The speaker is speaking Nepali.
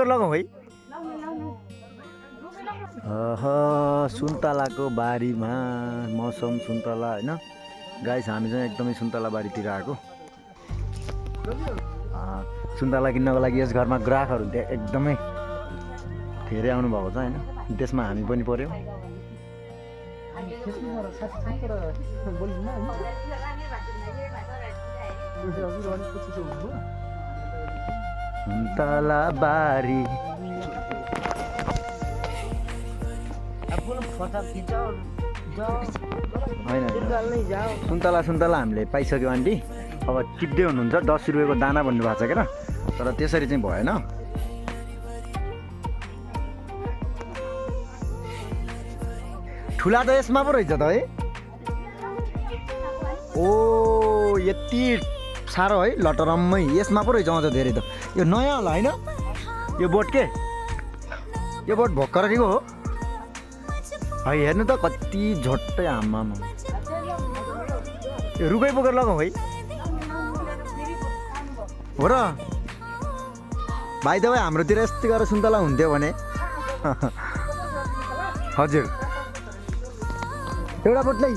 लगाउँ है। सुन्तलाको बारीमा मौसम सुन्तला होइन गाइस, हामी चाहिँ एकदमै सुन्तला बारीतिर आएको। सुन्तला किन्नको लागि यस घरमा ग्राहकहरू एकदमै धेरै आउनुभएको छ होइन, त्यसमा हामी पनि पर्यौँ। सुन्तला बारी होइन, सुन्तला हामीले पाइसक्यौँ आन्टी। अब टिप्दै हुनुहुन्छ, 10 रुपियाँको दाना भन्नुभएको छ क्या, तर त्यसरी चाहिँ भएन। ठुला त यसमा पो रहेछ त है। ओ यति साह्रो है, लटरम्मै यसमा पो रहेछ अझ धेरै त। यो नयाँ होला होइन, यो बोट के, यो बोट भर्खरको हो है। हेर्नु त कति झोट्टै आमामा। यो रुखै बोकेर लगाउँ है। हो र भाइ, तपाईँ हाम्रोतिर यस्तै गरेर सुन्तला हुन्थ्यो भने हजुर एउटा बोट लै